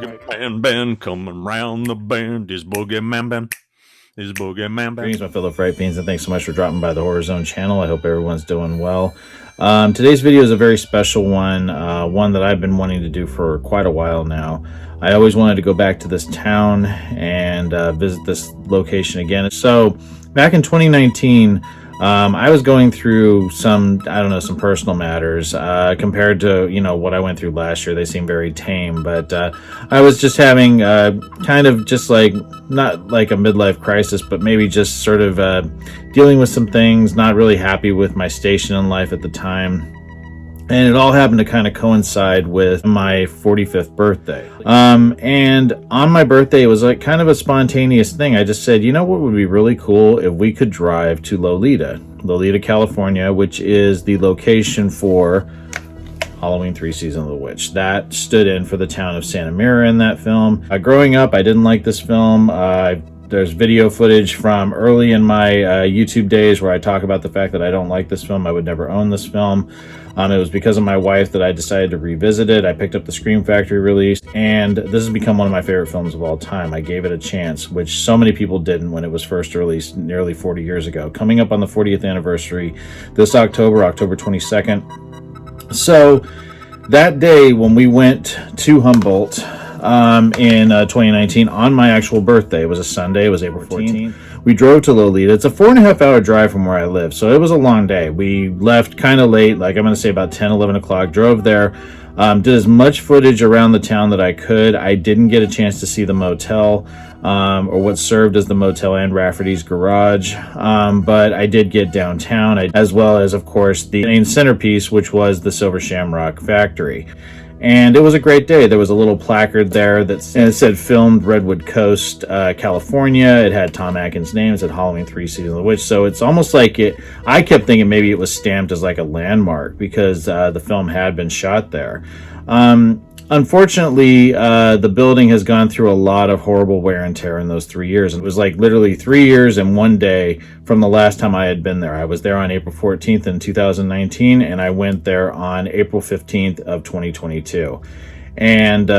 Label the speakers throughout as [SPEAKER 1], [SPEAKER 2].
[SPEAKER 1] BoogeyMan band coming round the bend. Is BoogeyMan band. Is BoogeyMan band.
[SPEAKER 2] Greetings, my fellow fright fiends, and thanks so much for dropping by the Horror Zone channel. I hope everyone's doing well. Today's video is a very special one, one that I've been wanting to do for quite a while now. I always wanted to go back to this town and visit this location again. So back in 2019, I was going through some personal matters compared to, what I went through last year. They seem very tame, but I was just having kind of just like, not like a midlife crisis, but maybe just sort of dealing with some things, not really happy with my station in life at the time. And it all happened to kind of coincide with my 45th birthday. And on my birthday, it was like kind of a spontaneous thing. I just said, you know what would be really cool if we could drive to Loleta, California, which is the location for Halloween 3 Season of the Witch. That stood in for the town of Santa Mira in that film. Growing up, I didn't like this film. There's video footage from early in my YouTube days where I talk about the fact that I don't like this film. I would never own this film. It was because of my wife that I decided to revisit it. I picked up the Scream Factory release, and this has become one of my favorite films of all time. I gave it a chance, which so many people didn't when it was first released nearly 40 years ago. Coming up on the 40th anniversary this October 22nd. So that day when we went to Humboldt in 2019 on my actual birthday, it was a Sunday, it was April 14th. We drove to Loleta. It's a 4.5-hour drive from where I live, so it was a long day. We left kind of late, like I'm going to say about 10, 11 o'clock, drove there, did as much footage around the town that I could. I didn't get a chance to see the motel, or what served as the motel and Rafferty's garage, but I did get downtown, as well as, of course, the main centerpiece, which was the Silver Shamrock Factory. And it was a great day. There was a little placard there that said filmed Redwood Coast, California. It had Tom Atkins' name. It said Halloween 3 Season of the Witch. So it's almost like I kept thinking maybe it was stamped as like a landmark because the film had been shot there. Unfortunately, the building has gone through a lot of horrible wear and tear in those 3 years. It was like literally 3 years and 1 day from the last time I had been there. I was there on April 14th in 2019, and I went there on April 15th of 2022. And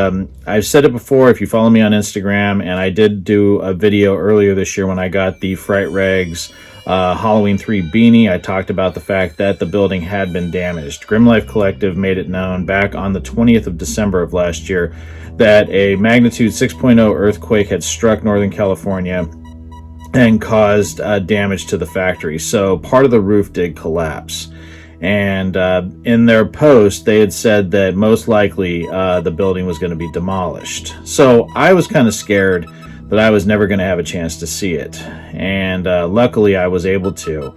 [SPEAKER 2] I've said it before, if you follow me on Instagram, and I did do a video earlier this year when I got the Fright Rags Halloween 3 beanie. I talked about the fact that the building had been damaged. Grim Life Collective made it known back on the 20th of December of last year that a magnitude 6.0 earthquake had struck Northern California and caused damage to the factory. So part of the roof did collapse. And in their post, they had said that most likely the building was going to be demolished. So I was kind of scared that I was never going to have a chance to see it. And luckily I was able to.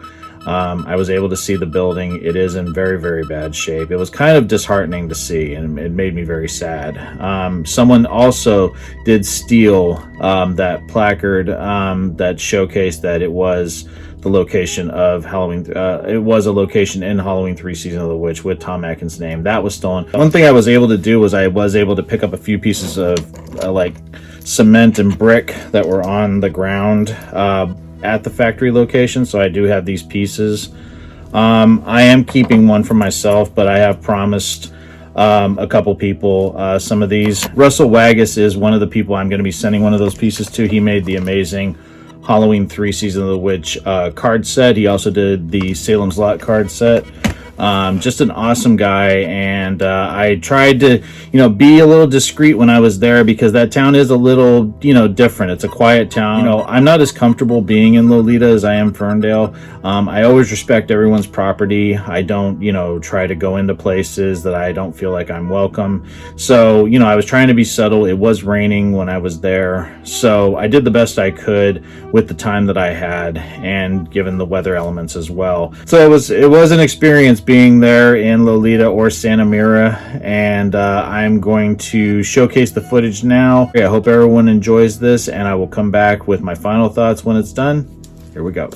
[SPEAKER 2] I was able to see the building. It is in very, very bad shape. It was kind of disheartening to see, and it made me very sad. Someone also did steal that placard that showcased that it was the location of Halloween. It was a location in Halloween 3 Season of the Witch with Tom Atkins' name. That was stolen. One thing I was able to do was I was able to pick up a few pieces of like cement and brick that were on the ground at the factory location. So I do have these pieces. I am keeping one for myself, but I have promised a couple people some of these. Russell Waggis is one of the people I'm going to be sending one of those pieces to. He made the amazing Halloween 3 Season of the Witch card set. He also did the Salem's Lot card set. Just an awesome guy, and I tried to, be a little discreet when I was there because that town is a little, different. It's a quiet town. I'm not as comfortable being in Loleta as I am Ferndale. I always respect everyone's property. I don't, try to go into places that I don't feel like I'm welcome. So, I was trying to be subtle. It was raining when I was there, so I did the best I could with the time that I had, and given the weather elements as well. So it was an experience being there in Loleta or Santa Mira, and I'm going to showcase the footage now. I hope everyone enjoys this, and I will come back with my final thoughts when it's done. Here we go.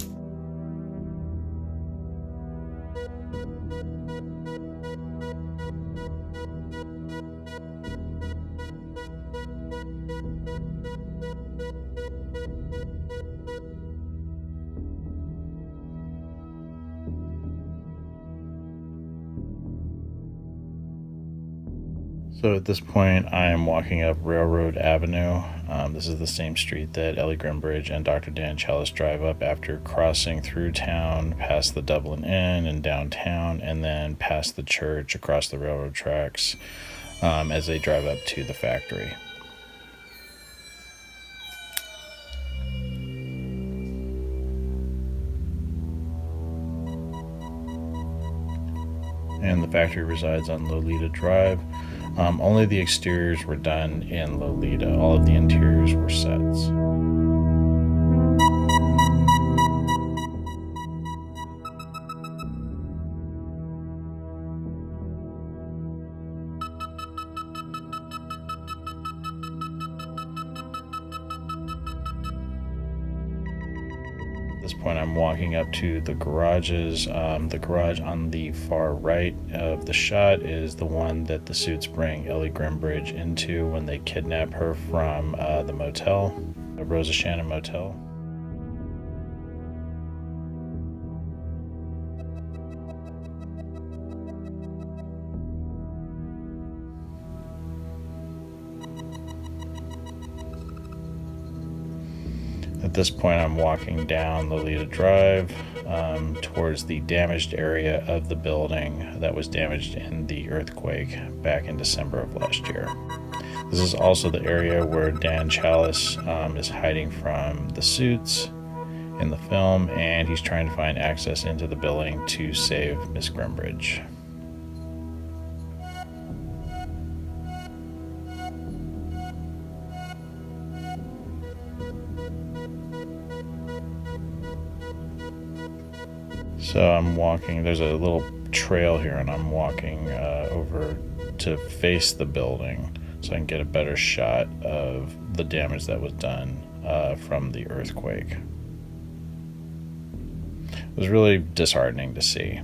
[SPEAKER 2] So at this point, I am walking up Railroad Avenue. This is the same street that Ellie Grimbridge and Dr. Dan Chalice drive up after crossing through town, past the Dublin Inn and downtown, and then past the church across the railroad tracks as they drive up to the factory. And the factory resides on Loleta Drive. Only the exteriors were done in Loleta. All of the interiors were sets. At this point, I'm walking up to the garages. The garage on the far right of the shot is the one that the suits bring Ellie Grimbridge into when they kidnap her from the motel, the Rosa Shannon Motel. At this point, I'm walking down Loleta Drive towards the damaged area of the building that was damaged in the earthquake back in December of last year. This is also the area where Dan Chalice is hiding from the suits in the film, and he's trying to find access into the building to save Miss Grimbridge. So I'm walking, there's a little trail here, and I'm walking over to face the building so I can get a better shot of the damage that was done from the earthquake. It was really disheartening to see.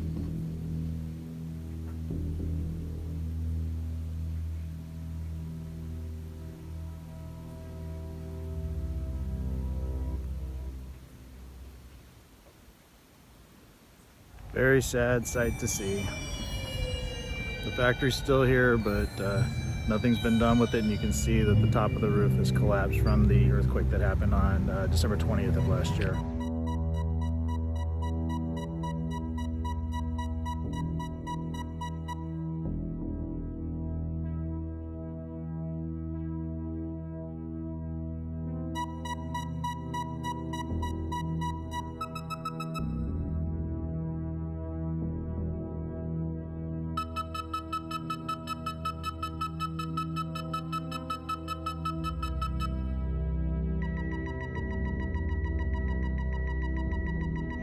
[SPEAKER 3] Very sad sight to see. The factory's still here, but nothing's been done with it, and you can see that the top of the roof has collapsed from the earthquake that happened on December 20th of last year.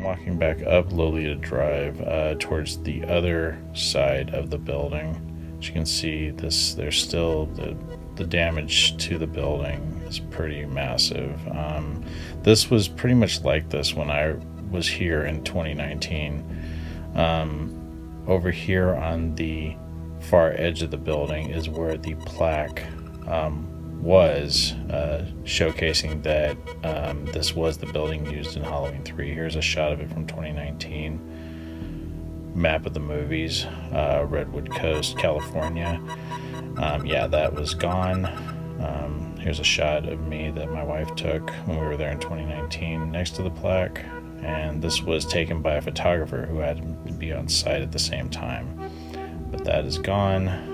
[SPEAKER 2] Walking back up Loleta Drive towards the other side of the building. As you can see, there's still the damage to the building is pretty massive. This was pretty much like this when I was here in 2019. Over here on the far edge of the building is where the plaque was showcasing that this was the building used in Halloween 3. Here's a shot of it from 2019. Map of the movies, Redwood Coast, California. Yeah, that was gone. Here's a shot of me that my wife took when we were there in 2019 next to the plaque. And this was taken by a photographer who had to be on site at the same time. But that is gone.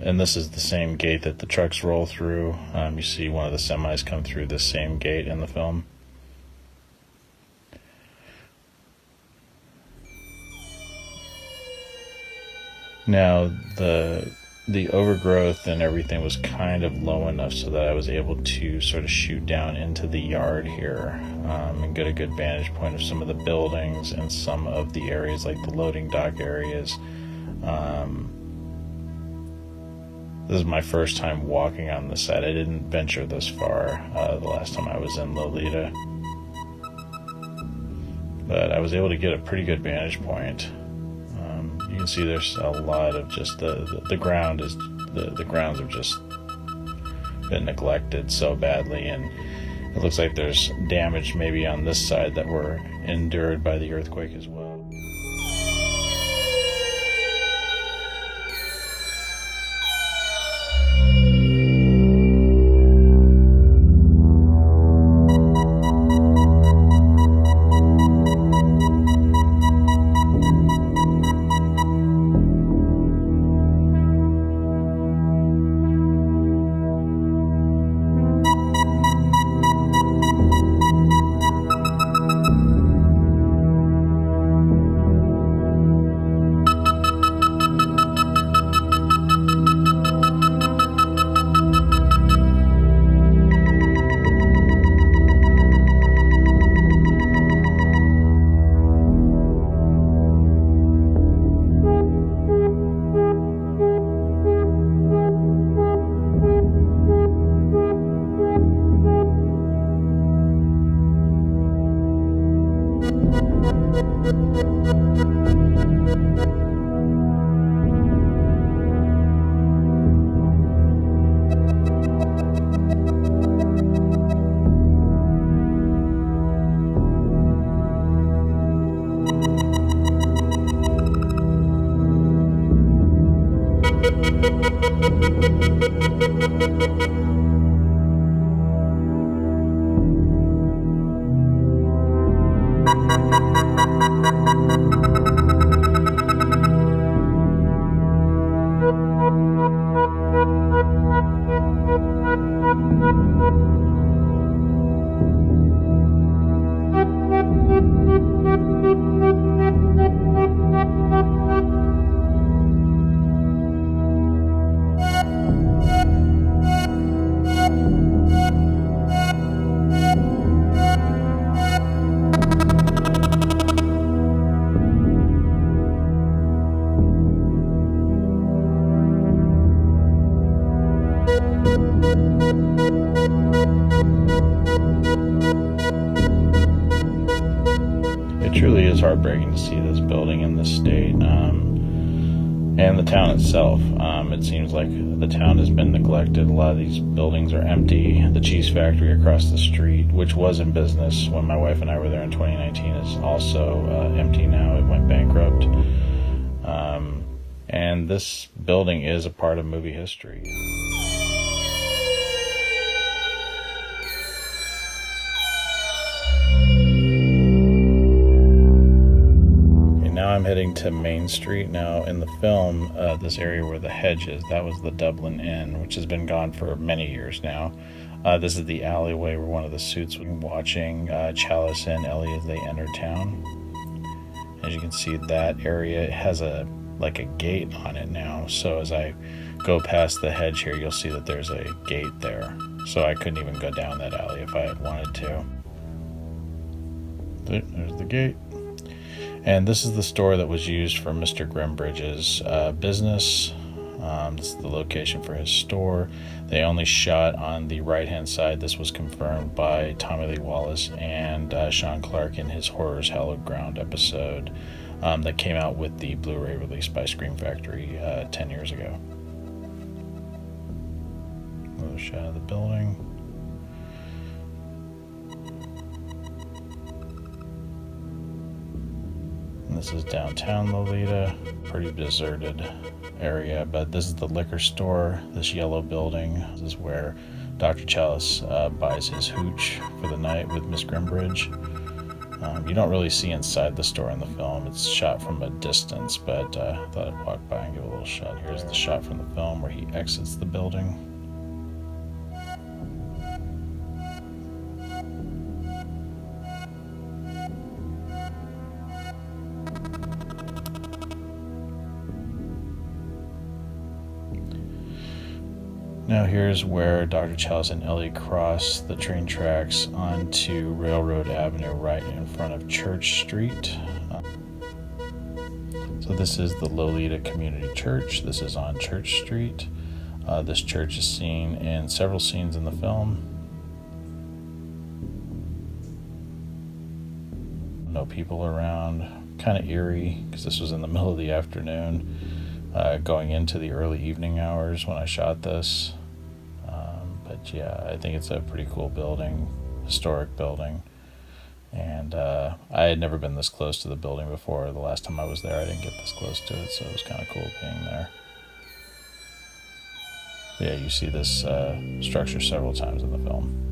[SPEAKER 2] And this is the same gate that the trucks roll through. You see one of the semis come through this same gate in the film. Now, the the overgrowth and everything was kind of low enough so that I was able to sort of shoot down into the yard here, and get a good vantage point of some of the buildings and some of the areas like the loading dock areas. This is my first time walking on the site. I didn't venture this far the last time I was in Loleta, but I was able to get a pretty good vantage point. You can see there's a lot of just the ground is the grounds have just been neglected so badly, and it looks like there's damage maybe on this side that were endured by the earthquake as well. It truly is heartbreaking to see this building in this state, and the town itself. It seems like the town has been neglected. A lot of these buildings are empty. The cheese factory across the street, which was in business when my wife and I were there in 2019, is also empty now. It went bankrupt. And this building is a part of movie history. Now I'm heading to Main Street. Now in the film, this area where the hedge is, that was the Dublin Inn, which has been gone for many years now. This is the alleyway where one of the suits was watching Chalice and Ellie as they enter town. As you can see, that area has a gate on it now. So as I go past the hedge here, you'll see that there's a gate there. So I couldn't even go down that alley if I had wanted to. There's the gate. And this is the store that was used for Mr. Grimbridge's business. This is the location for his store. They only shot on the right-hand side. This was confirmed by Tommy Lee Wallace and Sean Clark in his Horrors Hallowed Ground episode that came out with the Blu-ray release by Scream Factory 10 years ago. Another shot of the building. This is downtown Loleta, pretty deserted area, but this is the liquor store, this yellow building. This is where Dr. Chalice buys his hooch for the night with Miss Grimbridge. You don't really see inside the store in the film. It's shot from a distance, but I thought I'd walk by and give a little shot. Here's the shot from the film where he exits the building. Now here's where Dr. Chalice and Ellie cross the train tracks onto Railroad Avenue right in front of Church Street. So this is the Loleta Community Church. This is on Church Street. This church is seen in several scenes in the film. No people around, kind of eerie because this was in the middle of the afternoon, going into the early evening hours when I shot this. But yeah, I think it's a pretty cool building, historic building. And I had never been this close to the building before. The last time I was there, I didn't get this close to it, so it was kind of cool being there. But yeah, you see this structure several times in the film.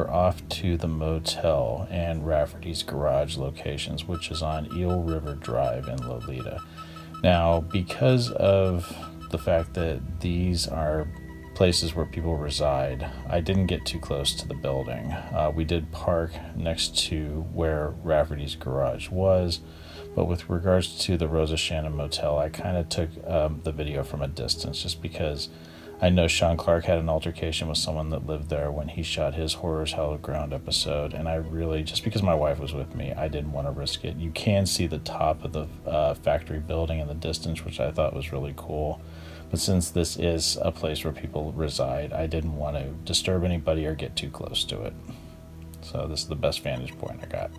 [SPEAKER 2] Off to the motel and Rafferty's Garage locations, which is on Eel River Drive in Loleta. Now, because of the fact that these are places where people reside, I didn't get too close to the building. We did park next to where Rafferty's Garage was, but with regards to the Rosa Shannon Motel, I kind of took the video from a distance just because I know Sean Clark had an altercation with someone that lived there when he shot his Horrors Hallowed Ground episode, and I really, just because my wife was with me, I didn't want to risk it. You can see the top of the factory building in the distance, which I thought was really cool. But since this is a place where people reside, I didn't want to disturb anybody or get too close to it. So this is the best vantage point I got.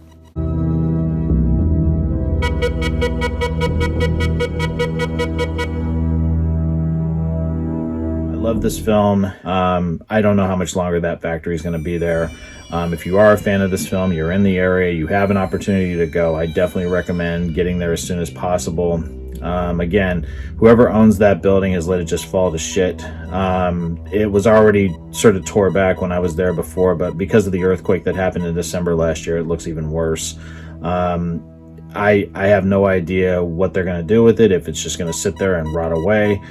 [SPEAKER 2] Love this film. I don't know how much longer that factory is going to be there. If you are a fan of this film, you're in the area, you have an opportunity to go, I definitely recommend getting there as soon as possible. Again, whoever owns that building has let it just fall to shit. It was already sort of tore back when I was there before, but because of the earthquake that happened in December last year, it looks even worse. I have no idea what they're going to do with it, if it's just going to sit there and rot away.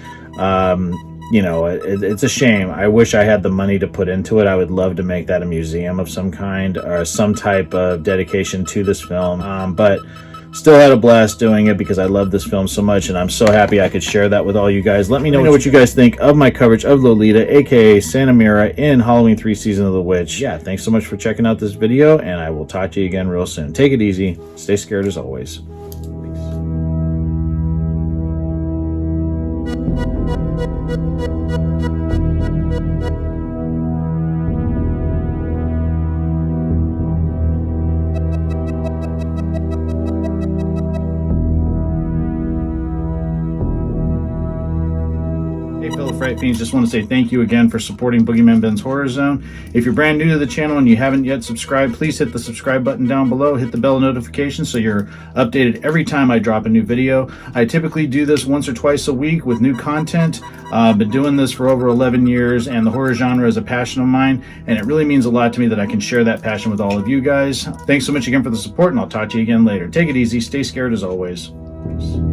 [SPEAKER 2] You know, it's a shame. I wish I had the money to put into it. I would love to make that a museum of some kind or some type of dedication to this film. But still had a blast doing it because I love this film so much, and I'm so happy I could share that with all you guys. Let me know what you guys think of my coverage of Loleta, aka Santa Mira, in Halloween 3 Season of the Witch. Yeah, thanks so much for checking out this video, and I will talk to you again real soon. Take it easy. Stay scared as always. Fright Fiends, just want to say thank you again for supporting BoogeyMan Ben's Horror Zone. If you're brand new to the channel and you haven't yet subscribed, please hit the subscribe button down below, hit the bell notification so you're updated every time I drop a new video. I typically do this once or twice a week with new content. I've been doing this for over 11 years, and the horror genre is a passion of mine, and it really means a lot to me that I can share that passion with all of you guys. Thanks so much again for the support, and I'll talk to you again later. Take it easy, stay scared as always. Peace.